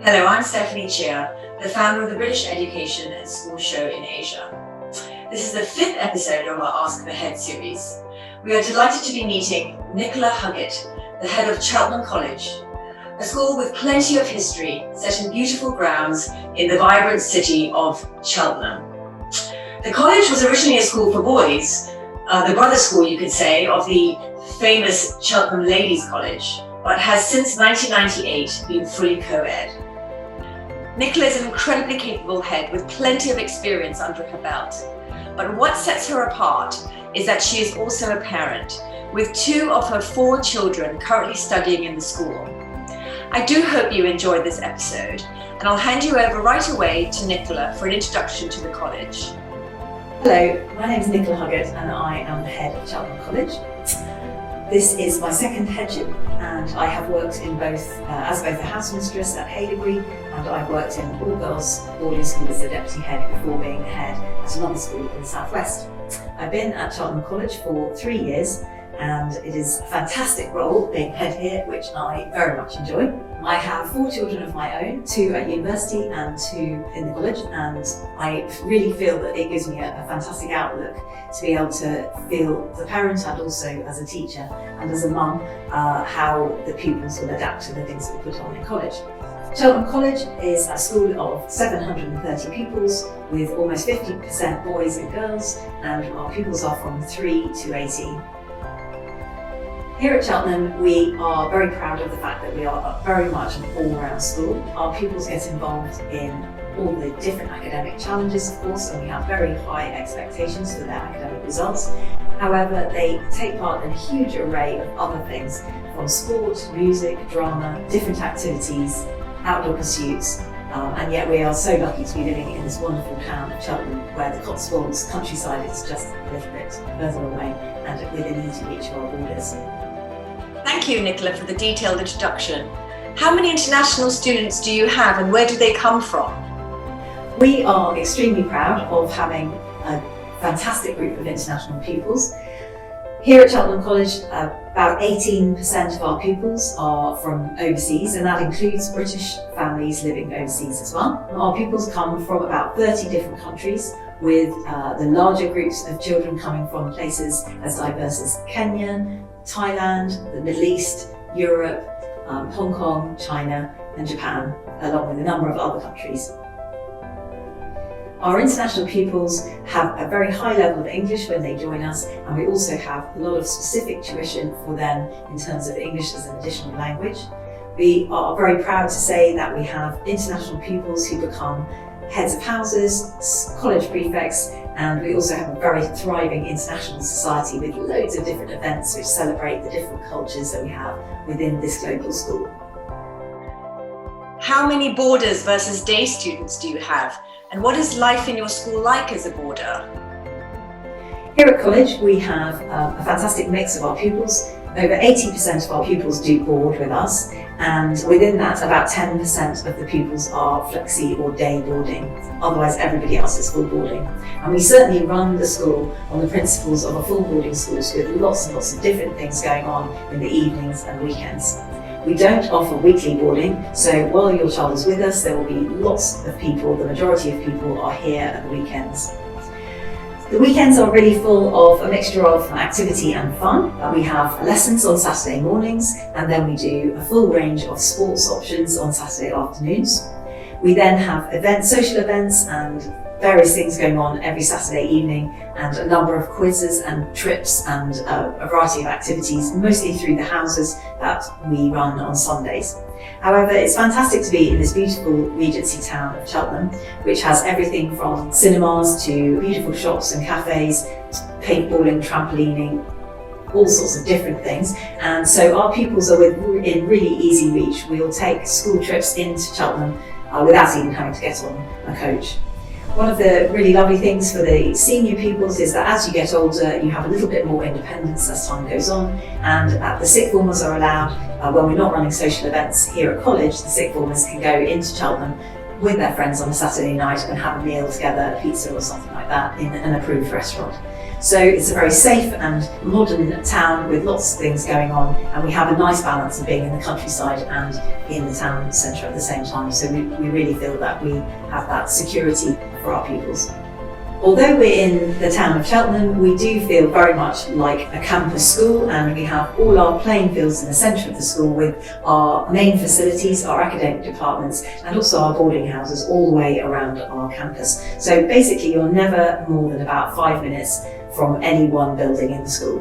Hello, I'm Stephanie Cheah, the founder of the British Education and School Show in Asia. This is the 5th episode of our Ask the Head series. We are delighted to be meeting Nicola Huggett, the head of Cheltenham College, a school with plenty of history set in beautiful grounds in the vibrant city of Cheltenham. The college was originally a school for boys, the brother school, you could say, of the famous Cheltenham Ladies' College, but has since 1998 been fully co-ed. Nicola is an incredibly capable head with plenty of experience under her belt. But what sets her apart is that she is also a parent, with 2 of her 4 children currently studying in the school. I do hope you enjoyed this episode, and I'll hand you over right away to Nicola for an introduction to the college. Hello, my name is Nicola Huggett and I am the head of Cheltenham College. This is my second headship, and I have worked in as both a house mistress at Haileybury, and I've worked in all-girls boarding school as the deputy head before being the head at another school in the southwest. I've been at Cheltenham College for 3 years, and it is a fantastic role being head here, which I very much enjoy. I have 4 children of my own, 2 at university and 2 in the college, and I really feel that it gives me a fantastic outlook to be able to feel as a parent and also as a teacher and as a mum how the pupils will adapt to the things that we put on in college. Cheltenham College is a school of 730 pupils with almost 50% boys and girls, and our pupils are from 3 to 18. Here at Cheltenham, we are very proud of the fact that we are very much an all-round school. Our pupils get involved in all the different academic challenges, of course, and we have very high expectations for their academic results. However, they take part in a huge array of other things, from sport, music, drama, different activities, outdoor pursuits, and yet we are so lucky to be living in this wonderful town of Cheltenham, where the Cotswolds countryside is just a little bit further away and within easy reach of our borders. Thank you, Nicola, for the detailed introduction. How many international students do you have, and where do they come from? We are extremely proud of having a fantastic group of international pupils. Here at Cheltenham College, about 18% of our pupils are from overseas, and that includes British families living overseas as well. Our pupils come from about 30 different countries, with the larger groups of children coming from places as diverse as Kenya, Thailand, the Middle East, Europe, Hong Kong, China and Japan, along with a number of other countries. Our international pupils have a very high level of English when they join us, and we also have a lot of specific tuition for them in terms of English as an additional language. We are very proud to say that we have international pupils who become heads of houses, college prefects, and we also have a very thriving international society with loads of different events which celebrate the different cultures that we have within this global school. How many boarders versus day students do you have? And what is life in your school like as a boarder? Here at college, we have a fantastic mix of our pupils. Over 80% of our pupils do board with us, and within that, about 10% of the pupils are flexi or day boarding. Otherwise, everybody else is full boarding. And we certainly run the school on the principles of a full boarding school with lots and lots of different things going on in the evenings and weekends. We don't offer weekly boarding, so while your child is with us, there will be lots of people, the majority of people are here at the weekends. The weekends are really full of a mixture of activity and fun. We have lessons on Saturday mornings, and then we do a full range of sports options on Saturday afternoons. We then have events, social events and various things going on every Saturday evening, and a number of quizzes and trips and a variety of activities, mostly through the houses that we run on Sundays. However, it's fantastic to be in this beautiful Regency town of Cheltenham, which has everything from cinemas to beautiful shops and cafes, paintballing, trampolining, all sorts of different things. And so our pupils are in really easy reach. We'll take school trips into Cheltenham without even having to get on a coach. One of the really lovely things for the senior pupils is that as you get older, you have a little bit more independence as time goes on, and the sixth formers are allowed, when we're not running social events here at college, the sixth formers can go into Cheltenham with their friends on a Saturday night and have a meal together, a pizza or something like that. like that in an approved restaurant. So it's a very safe and modern town with lots of things going on, and we have a nice balance of being in the countryside and in the town centre at the same time. So we really feel that we have that security for our pupils. Although we're in the town of Cheltenham, we do feel very much like a campus school, and we have all our playing fields in the centre of the school with our main facilities, our academic departments, and also our boarding houses all the way around our campus. So basically you're never more than about 5 minutes from any one building in the school.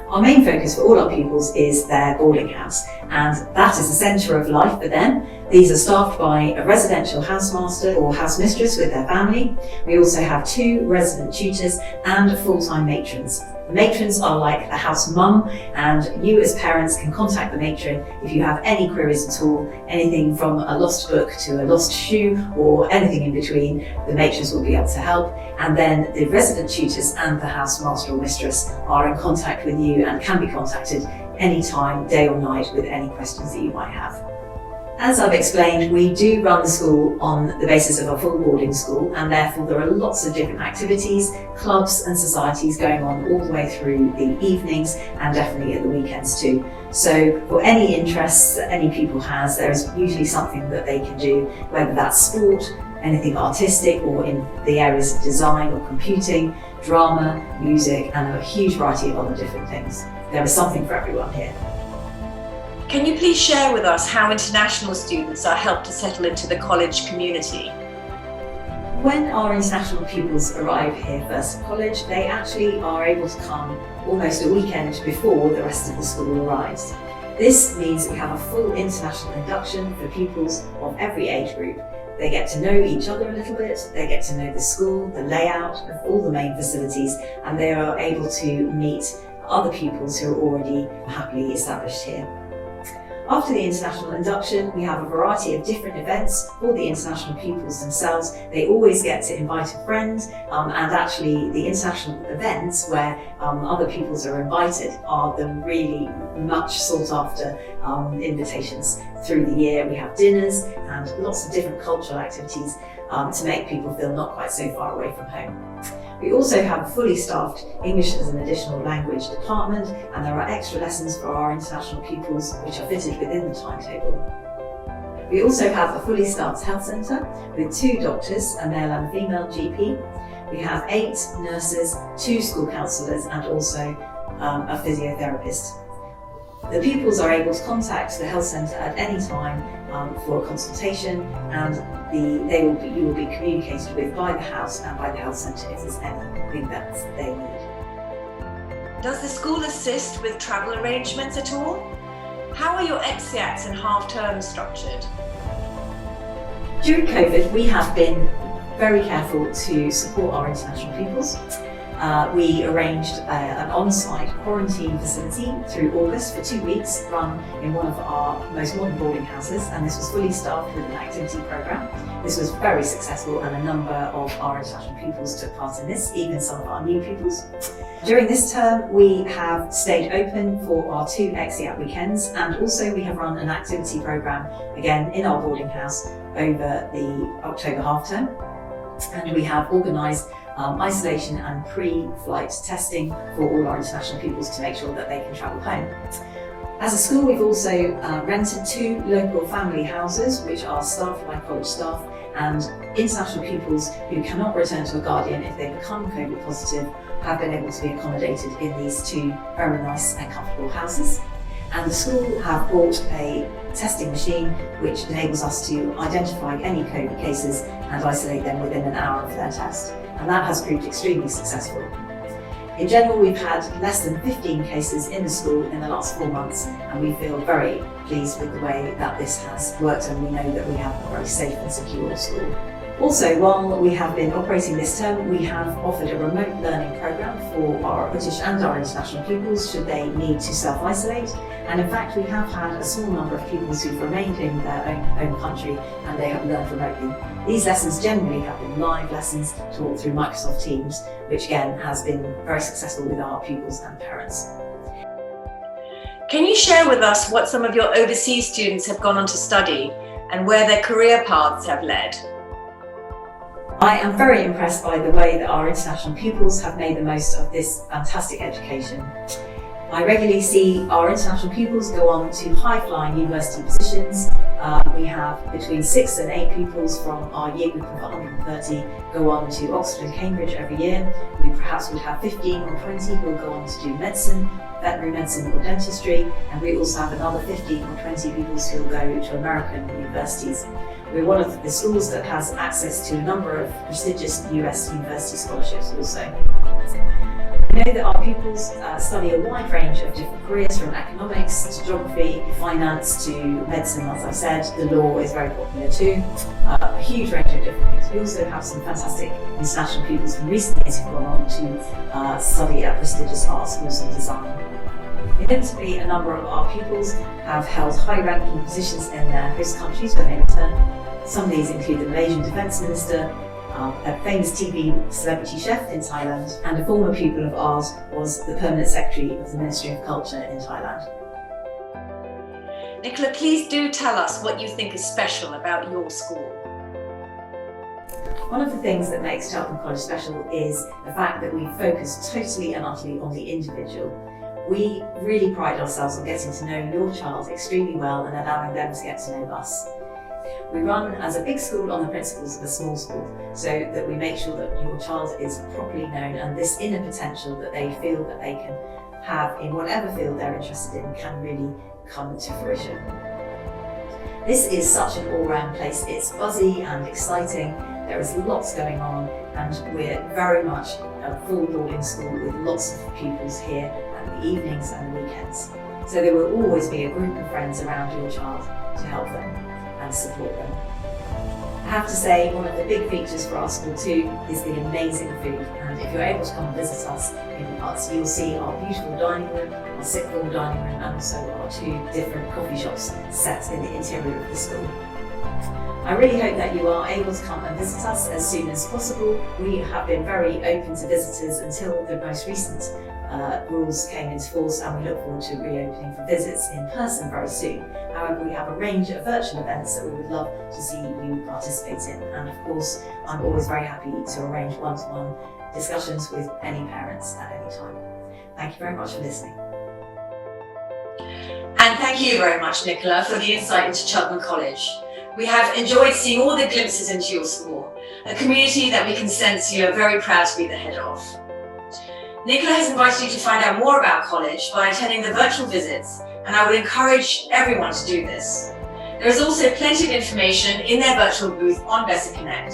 Our main focus for all our pupils is their boarding house, and that is the centre of life for them. These are staffed by a residential housemaster or housemistress with their family. We also have 2 resident tutors and full-time matrons. The matrons are like the house mum, and you as parents can contact the matron if you have any queries at all, anything from a lost book to a lost shoe or anything in between. The matrons will be able to help, and then the resident tutors and the housemaster or mistress are in contact with you and can be contacted anytime, day or night, with any questions that you might have. As I've explained, we do run the school on the basis of a full boarding school, and therefore there are lots of different activities, clubs and societies going on all the way through the evenings and definitely at the weekends too. So for any interests that any pupil has, there is usually something that they can do, whether that's sport, anything artistic, or in the areas of design or computing, drama, music, and a huge variety of other different things. There is something for everyone here. Can you please share with us how international students are helped to settle into the college community? When our international pupils arrive here first at college, they actually are able to come almost a weekend before the rest of the school arrives. This means we have a full international induction for pupils of every age group. They get to know each other a little bit, they get to know the school, the layout of all the main facilities, and they are able to meet other pupils who are already happily established here. After the international induction, we have a variety of different events for the international pupils themselves. They always get to invite a friend, and actually the international events where other pupils are invited are the really much sought after invitations. Through the year we have dinners and lots of different cultural activities to make people feel not quite so far away from home. We also have a fully staffed English as an additional language department, and there are extra lessons for our international pupils which are fitted within the timetable. We also have a fully staffed health centre with 2 doctors, a male and a female GP. We have 8 nurses, 2 school counsellors, and also a physiotherapist. The pupils are able to contact the health centre at any time for a consultation, and you will be communicated with by the house and by the health centre if there's anything that they need. Does the school assist with travel arrangements at all? How are your exeats and half-terms structured? During COVID, we have been very careful to support our international pupils. We arranged an on-site quarantine facility through August for 2 weeks, run in one of our most modern boarding houses, and this was fully staffed with an activity programme. This was very successful, and a number of our international pupils took part in this, even some of our new pupils. During this term, we have stayed open for our 2 exeat weekends, and also we have run an activity programme, again in our boarding house, over the October half term. And we have organised isolation and pre-flight testing for all our international pupils to make sure that they can travel home. As a school, we've also rented 2 local family houses which are staffed by college staff, and international pupils who cannot return to a guardian if they become COVID positive have been able to be accommodated in these 2 very nice and comfortable houses. And the school have bought a testing machine which enables us to identify any COVID cases and isolate them within an hour of their test. And that has proved extremely successful. In general, we've had less than 15 cases in the school in the last 4 months, and we feel very pleased with the way that this has worked, and we know that we have a very safe and secure school. Also, while we have been operating this term, we have offered a remote learning programme for our British and our international pupils should they need to self-isolate. And in fact, we have had a small number of pupils who've remained in their own country and they have learned remotely. These lessons generally have been live lessons taught through Microsoft Teams, which again has been very successful with our pupils and parents. Can you share with us what some of your overseas students have gone on to study and where their career paths have led? I am very impressed by the way that our international pupils have made the most of this fantastic education. I regularly see our international pupils go on to high-flying university positions. We have between 6 and 8 pupils from our year group of 130 go on to Oxford and Cambridge every year. We perhaps would have 15 or 20 who will go on to do medicine, veterinary medicine or dentistry, and we also have another 15 or 20 pupils who will go to American universities. We're one of the schools that has access to a number of prestigious US university scholarships also. We know that our pupils study a wide range of different careers, from economics to geography, finance to medicine. As I said, the law is very popular too. A huge range of different things. We also have some fantastic international pupils from recent years who've gone on to study at prestigious art schools and design. Inevitably, a number of our pupils have held high-ranking positions in their host countries when they return. Some of these include the Malaysian Defence Minister, a famous TV celebrity chef in Thailand, and a former pupil of ours was the Permanent Secretary of the Ministry of Culture in Thailand. Nicola, please do tell us what you think is special about your school. One of the things that makes Cheltenham College special is the fact that we focus totally and utterly on the individual. We really pride ourselves on getting to know your child extremely well and allowing them to get to know us. We run as a big school on the principles of a small school, so that we make sure that your child is properly known and this inner potential that they feel that they can have in whatever field they're interested in can really come to fruition. This is such an all-round place. It's buzzy and exciting. There is lots going on, and we're very much a full boarding school with lots of pupils here at the evenings and the weekends. So there will always be a group of friends around your child to help them and support them. I have to say, one of the big features for our school too is the amazing food, and if you're able to come and visit us you'll see our beautiful dining room, our sixth form dining room, and also our 2 different coffee shops set in the interior of the school. I really hope that you are able to come and visit us as soon as possible. We have been very open to visitors until the most recent rules came into force, and we look forward to reopening for visits in person very soon. However, we have a range of virtual events that we would love to see you participate in, and of course I'm always very happy to arrange one-to-one discussions with any parents at any time. Thank you very much for listening. And thank you very much, Nicola, for the insight into Cheltenham College. We have enjoyed seeing all the glimpses into your school, a community that we can sense you are very proud to be the head of. Nicola has invited you to find out more about college by attending the virtual visits, and I would encourage everyone to do this. There is also plenty of information in their virtual booth on BESSA Connect.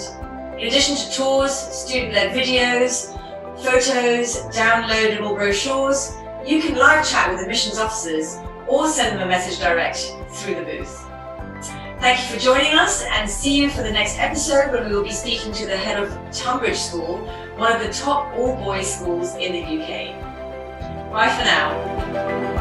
In addition to tours, student-led videos, photos, downloadable brochures, you can live chat with admissions officers or send them a message direct through the booth. Thank you for joining us, and see you for the next episode, when we will be speaking to the head of Tunbridge School, one of the top all-boys schools in the UK. Bye for now.